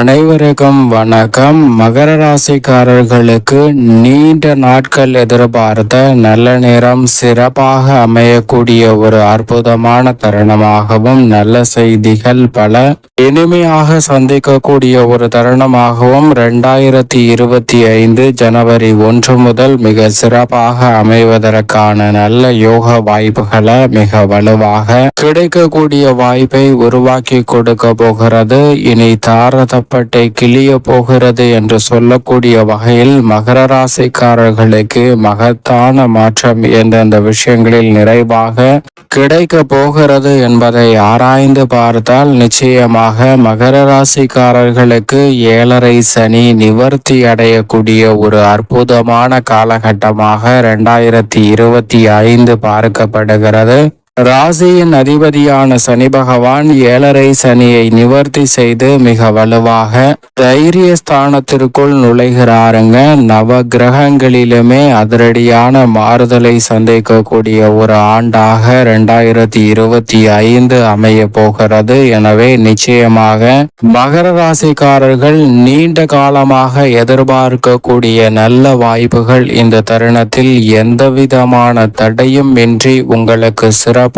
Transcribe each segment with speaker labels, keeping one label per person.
Speaker 1: அனைவருக்கும் வணக்கம். மகர ராசிக்காரர்களுக்கு நீண்ட நாட்கள் எதிர்பார்த்த நல்ல நேரம் சிறப்பாக அமையக்கூடிய ஒரு அற்புதமான தருணமாகவும், நல்ல செய்திகள் பல இனிமையாக சந்திக்கக்கூடிய ஒரு தருணமாகவும் 2025 ஜனவரி 1 முதல் மிக சிறப்பாக அமைவதற்கான நல்ல யோக வாய்ப்புகளை மிக வலுவாக கிடைக்கக்கூடிய வாய்ப்பை உருவாக்கி கொடுக்க போகிறது. இனி தாரதப்பட்டை கிளிய போகிறது என்று சொல்லக்கூடிய வகையில் மகர ராசிக்காரர்களுக்கு மகத்தான மாற்றம் எந்தெந்த விஷயங்களில் நிறைவாக கிடைக்க போகிறது என்பதை ஆராய்ந்து பார்த்தால் நிச்சயமாக மகர ராசிக்காரர்களுக்கு 7.5 சனி நிவர்த்தி அடையக்கூடிய ஒரு அற்புதமான காலகட்டமாக 2025 பார்க்கப்படுகிறது. ராசியின் அதிபதியான சனி பகவான் 7.5 சனியை நிவர்த்தி செய்து மிக வலுவாக தைரிய ஸ்தானத்திற்குள் நுழைகிறாருங்க. நவ கிரகங்களிலுமே அதிரடியான மாறுதலை சந்திக்கக்கூடிய ஒரு ஆண்டாக 2025 அமைய போகிறது. எனவே நிச்சயமாக மகர ராசிக்காரர்கள் நீண்ட காலமாக எதிர்பார்க்கக்கூடிய நல்ல வாய்ப்புகள் இந்த தருணத்தில் எந்தவிதமான தடையும் இன்றி உங்களுக்கு சிறப்பாக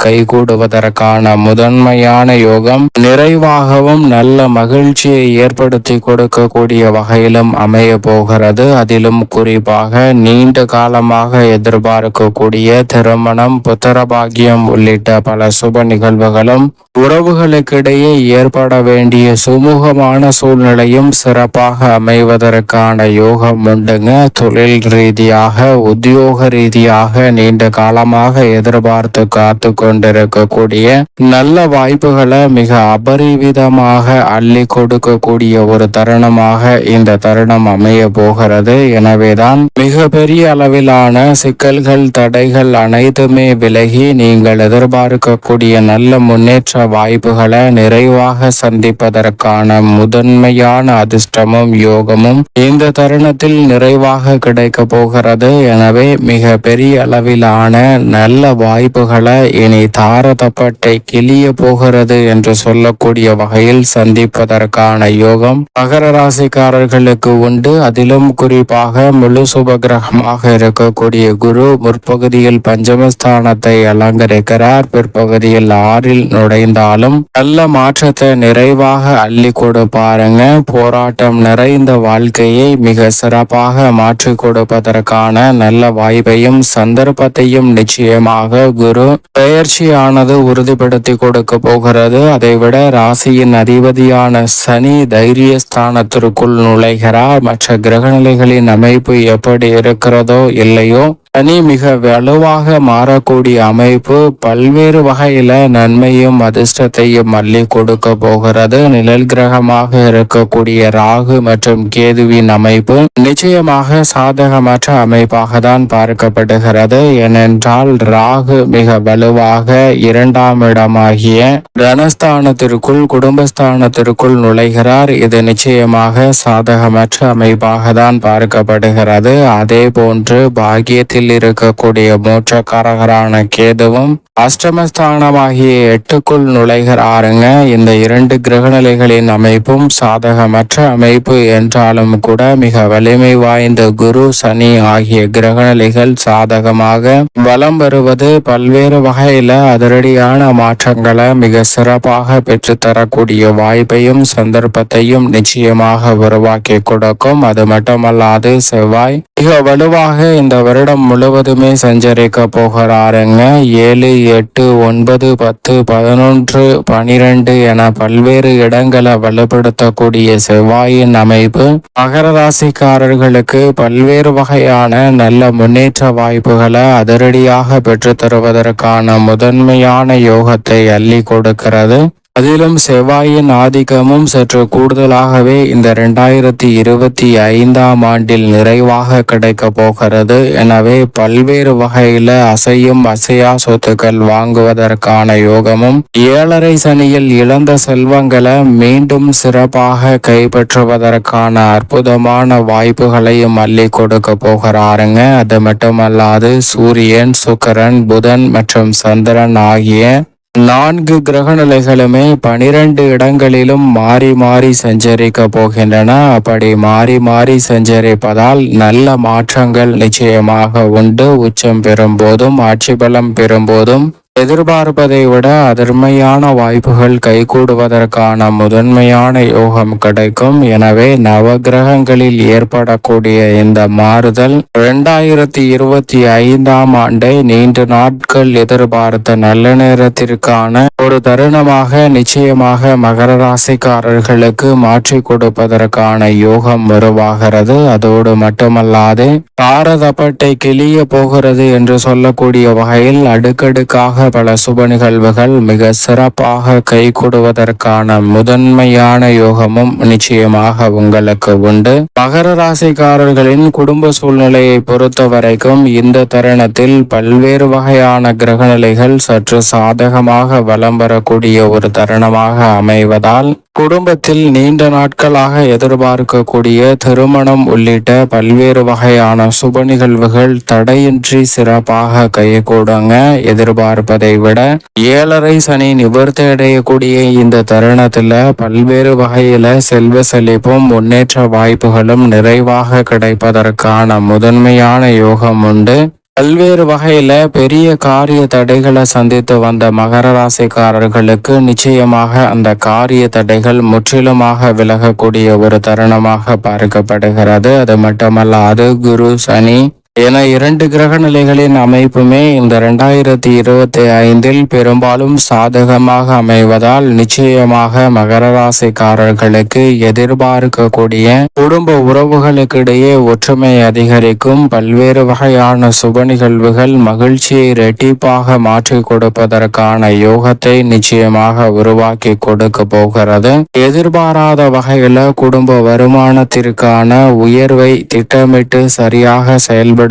Speaker 1: கைகூடுவதற்கான முதன்மையான யோகம் நிறைவாகவும் நல்ல மகிழ்ச்சியை ஏற்படுத்தி கொடுக்கக்கூடிய வகையிலும் அமைய போகிறது. அதிலும் குறிப்பாக நீண்ட காலமாக எதிர்பார்க்கக்கூடிய திருமணம், புத்திரபாகியம் உள்ளிட்ட பல சுப நிகழ்வுகளும் உறவுகளுக்கிடையே ஏற்பட வேண்டிய சுமூகமான சூழ்நிலையும் சிறப்பாக அமைவதற்கான யோகம் உண்டுங்க. தொழில் ரீதியாக, உத்தியோக ரீதியாக நீண்ட காலமாக எதிர்பார்த்து காத்து கொண்டிருக்கக்கூடிய நல்ல வாய்ப்புகளை மிக அபரிவிதமாக அள்ளி கொடுக்கக்கூடிய ஒரு தருணமாக இந்த தருணம் அமைய போகிறது. எனவேதான் மிகப்பெரிய அளவிலான சிக்கல்கள், தடைகள் அனைத்துமே விலகி நீங்கள் எதிர்பார்க்கக்கூடிய நல்ல முன்னேற்ற வாய்ப்புகளை நிறைவாக சந்திப்பதற்கான முதன்மையான அதிர்ஷ்டமும் யோகமும் இந்த தருணத்தில் நிறைவாக கிடைக்க போகிறது. எனவே மிக பெரிய அளவிலான நல்ல வாய்ப்புகளை இனி தாரதப்பட்டை கிளிய போகிறது என்று சொல்லக்கூடிய வகையில் சந்திப்பதற்கான யோகம் மகர ராசிக்காரர்களுக்கு உண்டு. அதிலும் குறிப்பாக முழு சுபகிரகமாக இருக்கக்கூடிய குரு முற்பகுதியில் பஞ்சமஸ்தானத்தை அலங்கரிக்கிறார். பிற்பகுதியில் 6ல் நுழைந்தாலும் நல்ல மாற்றத்தை நிறைவாக அள்ளி கொடுப்பாருங்க. போராட்டம் நிறைந்த வாழ்க்கையை மிக சிறப்பாக மாற்றி கொடுப்பதற்கான நல்ல வாய்ப்பையும் சந்தர்ப்பத்தையும் நிச்சயமாக குரு பெயர்ச்சியானது உறுதிப்படுத்தி கொடுக்க போகிறது. அதைவிட ராசியின் அதிபதியான சனி தைரிய ஸ்தானத்திற்குள் நுழைகிறார். மற்ற கிரகநிலைகளின் அமைப்பு எப்படி இருக்கிறதோ இல்லையோ, சனி மிக வலுவாக மாறக்கூடிய அமைப்பு பல்வேறு வகையில நன்மையும் அதிர்ஷ்டத்தையும் அள்ளி கொடுக்க போகிறது. நிழல் கிரகமாக இருக்கக்கூடிய ராகு மற்றும் கேதுவின் அமைப்பு நிச்சயமாக சாதகமற்ற அமைப்பாக தான் பார்க்கப்படுகிறது. ஏனென்றால் ராகு மிக வலுவாக 2ஆம் இடமாகிய தனஸ்தானத்திற்குள், குடும்பஸ்தானத்திற்குள் நுழைகிறார். இது நிச்சயமாக சாதகமற்ற அமைப்பாக தான் பார்க்கப்படுகிறது. அதே போன்று பாகியத்தில் இருக்கக்கூடிய மோட்சக்காரகரான கேதுவும் அஷ்டமஸ்தானமாகிய 8க்குள் நுழைகிறாருங்க. இந்த 2 கிரகநிலைகளின் அமைப்பும் சாதகமற்ற அமைப்பு என்றாலும் கூட மிக வலிமை வாய்ந்த குரு, சனி ஆகிய கிரகநிலைகள் சாதகமாக வலம் வருவது பல்வேறு வகையில அதிரடியான மாற்றங்களை மிக சிறப்பாக பெற்றுத்தரக்கூடிய வாய்ப்பையும் சந்தர்ப்பத்தையும் நிச்சயமாக உருவாக்கி கொடுக்கும். அது மட்டுமல்லாது செவ்வாய் மிக வலுவாக இந்த வருடம் முழுவதுமே சஞ்சரிக்க போகிறாருங்க. 7, 8, 9, 10, 11, 12 என பல்வேறு இடங்களை வலுப்படுத்தக்கூடிய செவ்வாயின் அமைப்பு மகர ராசிக்காரர்களுக்கு பல்வேறு வகையான நல்ல முன்னேற்ற வாய்ப்புகளை அதிரடியாக பெற்றுத்தருவதற்கான முதன்மையான யோகத்தை அள்ளி கொடுக்கிறது. அதிலும் செவ்வாயின் ஆதிக்கமும் சற்று கூடுதலாகவே இந்த 2025ஆம் ஆண்டில் நிறைவாக கிடைக்க போகிறது. எனவே பல்வேறு வகையில அசையும் அசையா சொத்துக்கள் வாங்குவதற்கான யோகமும், 7.5 சனியில் இழந்த செல்வங்களை மீண்டும் சிறப்பாக கைப்பற்றுவதற்கான அற்புதமான வாய்ப்புகளையும் அள்ளி கொடுக்க போகிறாருங்க. அது மட்டுமல்லாது சூரியன், சுக்கிரன், புதன் மற்றும் சந்திரன் ஆகிய 4 கிரகநிலைகளுமே 12 இடங்களிலும் மாறி மாறி சஞ்சரிக்க போகின்றன. அப்படி மாறி மாறி சஞ்சரிப்பதால் நல்ல மாற்றங்கள் நிச்சயமாக உண்டு. உச்சம் பெறும்போதும் ஆட்சி பலம் பெறும்போதும் எதிர்பார்ப்பதை விட அதர்மையான வாய்ப்புகள் கைகூடுவதற்கான முதன்மையான யோகம் கிடைக்கும். எனவே நவகிரகங்களில் ஏற்படக்கூடிய இந்த மாறுதல் 2025ஆம் ஆண்டை நீண்ட நாட்கள் எதிர்பார்த்த நல்ல நேரத்திற்கான ஒரு தருணமாக நிச்சயமாக மகர ராசிக்காரர்களுக்கு மாற்றி கொடுப்பதற்கான யோகம் உருவாகிறது. அதோடு மட்டுமல்லாது பாரதப்பட்டை கிளிய போகிறது என்று சொல்லக்கூடிய வகையில் அடுக்கடுக்காக பல சுப நிகழ்வுகள் மிக சிறப்பாக கைகூடுவதற்கான முதன்மையான யோகமும் நிச்சயமாக உங்களுக்கு உண்டு. மகர ராசிக்காரர்களின் குடும்ப சூழ்நிலையை பொறுத்த வரைக்கும் இந்த தருணத்தில் பல்வேறு வகையான கிரகநிலைகள் சற்று சாதகமாக வலம் வரக்கூடிய ஒரு தருணமாக அமைவதால் குடும்பத்தில் நீண்ட நாட்களாக எதிர்பார்க்கக்கூடிய திருமணம் உள்ளிட்ட பல்வேறு வகையான சுப நிகழ்வுகள் தடையின்றி சிறப்பாக கைகூடுங்க. எதிர்பார்ப்பதை விட 7.5 சனி நிவர்த்தி அடையக்கூடிய இந்த தருணத்துல பல்வேறு வகையில செல்வ செழிப்பும் முன்னேற்ற வாய்ப்புகளும் நிறைவாக கிடைப்பதற்கான முதன்மையான யோகம் உண்டு. பல்வேறு வகையில பெரிய காரிய தடைகளை சந்தித்து வந்த மகர ராசிக்காரர்களுக்கு நிச்சயமாக அந்த காரிய தடைகள் முற்றிலுமாக விலகக்கூடிய ஒரு தருணமாக பார்க்கப்படுகிறது. அது மட்டுமல்லாது குரு சனி என 2 கிரக நிலைகளின் அமைப்புமே இந்த 2025இல் பெரும்பாலும் சாதகமாக அமைவதால் நிச்சயமாக மகர ராசிக்காரர்களுக்கு எதிர்பார்க்கக்கூடிய குடும்ப உறவுகளுக்கிடையே ஒற்றுமை அதிகரிக்கும். பல்வேறு வகையான சுப நிகழ்வுகள் மகிழ்ச்சியை இரட்டிப்பாக மாற்றி கொடுப்பதற்கான யோகத்தை நிச்சயமாக உருவாக்கி கொடுக்க போகிறது. எதிர்பாராத வகையில குடும்ப வருமானத்திற்கான உயர்வை திட்டமிட்டு சரியாக செயல்படுத்துவதற்கான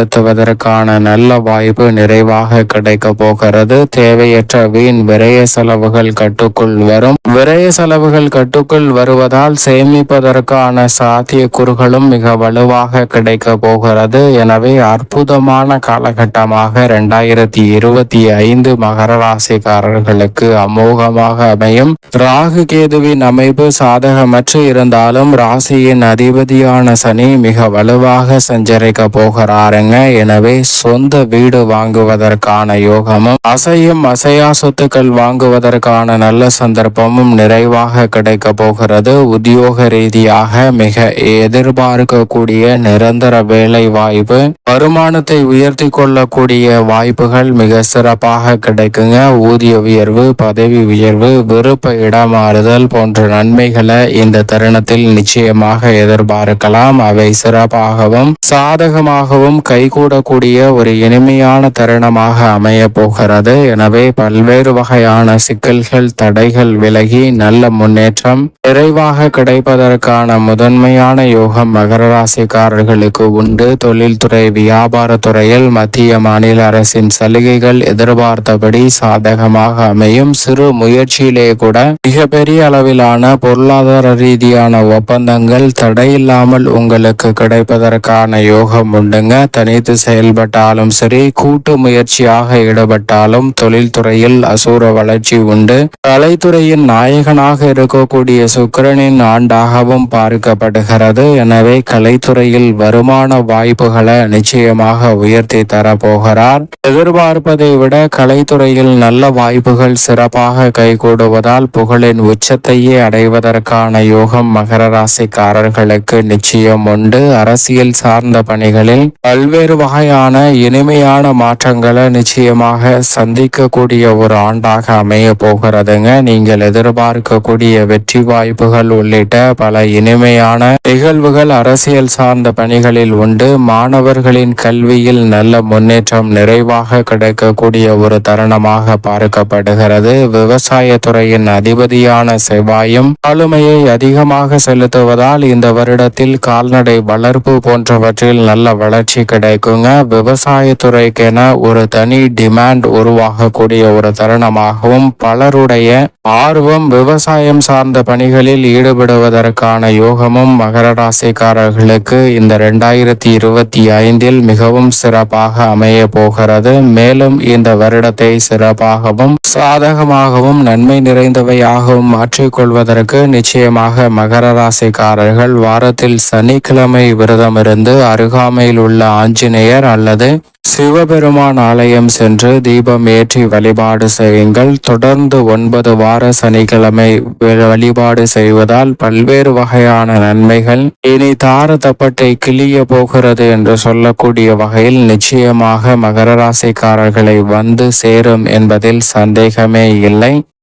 Speaker 1: நல்ல வாய்ப்பு நிறைவாக கிடைக்க போகிறது. தேவையற்ற வீண் விரய செலவுகள் கட்டுக்குள் வரும். விரய செலவுகள் கட்டுக்குள் வருவதால் சேமிப்பதற்கான சாத்தியக்கூறுகளும் மிக வலுவாக கிடைக்க போகிறது. எனவே அற்புதமான காலகட்டமாக 2025 மகர ராசிக்காரர்களுக்கு அமோகமாக அமையும். ராகு கேதுவின் அமைப்பு சாதகமற்று இருந்தாலும் ராசியின் அதிபதியான சனி மிக வலுவாக சஞ்சரிக்க போகிறாருங்க. எனவே சொந்த வீடு வாங்குவதற்கான யோகமும் அசையும் அசையா சொத்துக்கள் வாங்குவதற்கான நல்ல சந்தர்ப்பமும் நிறைவாக கிடைக்க போகிறது. உத்தியோக ரீதியாக மிக எதிர்பார்க்கக்கூடிய நிரந்தர வேலை வாய்ப்பு, வருமானத்தை உயர்த்தி கொள்ளக்கூடிய வாய்ப்புகள் மிக சிறப்பாக கிடைக்குங்க. ஊதிய உயர்வு, பதவி உயர்வு, விருப்ப இடமாறுதல் போன்ற நன்மைகளை இந்த தருணத்தில் நிச்சயமாக எதிர்பார்க்கலாம். அவை சிறப்பாகவும் சாதகமாகவும் கைகூடக்கூடிய ஒரு இனிமையான தருணமாக அமைய போகிறது. எனவே பல்வேறு வகையான சிக்கல்கள் தடைகள் விலகி நல்ல முன்னேற்றம் நிறைவாக கிடைப்பதற்கான முதன்மையான யோகம் மகர ராசிக்காரர்களுக்கு உண்டு. தொழில்துறை வியாபாரத்துறையில் மத்திய மாநில அரசின் சலுகைகள் எதிர்பார்த்தபடி சாதகமாக அமையும். சிறு முயற்சியிலே கூட மிகப்பெரிய அளவிலான பொருளாதார ரீதியான ஒப்பந்தங்கள் தடையில்லாமல் உங்களுக்கு கிடைப்பதற்கான யோகம் உண்டுங்க. தனித்து செயல்பட்டாலும் சரி, கூட்டு முயற்சியாக ஈடுபட்டாலும் தொழில்துறையில் அசூர வளர்ச்சி உண்டு. கலைத்துறையின் நாயகனாக இருக்கக்கூடிய சுக்கிரனின் ஆண்டாகவும் பார்க்கப்படுகிறது. எனவே கலைத்துறையில் வருமான வாய்ப்புகளை நிச்சயமாக உயர்த்தி தரப்போகிறார். எதிர்பார்ப்பதை விட கலைத்துறையில் நல்ல வாய்ப்புகள் சிறப்பாக கைகூடுவதால் புகழின் உச்சத்தையே அடைவதற்கான யோகம் மகர ராசிக்காரர்களுக்கு நிச்சயம் உண்டு. அரசியல் சார்ந்த பணிகளில் பல்வேறு வகையான இனிமையான மாற்றங்களை நிச்சயமாக சந்திக்கக்கூடிய ஒரு ஆண்டாக அமைய போகிறதுங்க. நீங்கள் எதிர்பார்க்கக்கூடிய வெற்றி வாய்ப்புகள் உள்ளிட்ட பல இனிமையான நிகழ்வுகள் அரசியல் சார்ந்த பணிகளில் உண்டு. மாணவர்களின் கல்வியில் நல்ல முன்னேற்றம் நிறைவாக கிடைக்கக்கூடிய ஒரு தருணமாக பார்க்கப்படுகிறது. விவசாய துறையின் அதிபதியான செவ்வாயும் ஆளுமையை அதிகமாக செலுத்துவதால் இந்த வருடத்தில் கால்நடை வளர்ப்பு போன்றவற்றில் நல்ல வளர்ச்சி கிடைக்குங்க. விவசாயத்துறைக்கென ஒரு தனி டிமாண்ட் உருவாகக்கூடிய ஒரு தருணமாகவும், பலருடைய ஆர்வம் விவசாயம் சார்ந்த பணிகளில் ஈடுபடுவதற்கான யோகமும் மகர ராசிக்காரர்களுக்கு இந்த 2025 மிகவும் சிறப்பாக அமைய போகிறது. மேலும் இந்த வருடத்தை சிறப்பாகவும் சாதகமாகவும் நன்மை நிறைந்தவையாகவும் மாற்றிக்கொள்வதற்கு நிச்சயமாக மகர ராசிக்காரர்கள் வாரத்தில் சனிக்கிழமை விரதமிருந்து அருகாமையில் உள்ள ஆஞ்சநேயர் அல்லது சிவபெருமான் ஆலயம் சென்று தீபம் ஏற்றி வழிபாடு செய்யுங்கள். தொடர்ந்து 9 வார சனிக்கிழமை வழிபாடு செய்வதால் பல்வேறு வகையான நன்மைகள் இனி தார தப்பட்டை கிளிய போகிறது என்று சொல்லக்கூடிய வகையில் நிச்சயமாக மகர ராசிக்காரர்களை வந்து சேரும் என்பதில் சந்தேகமே இல்லை.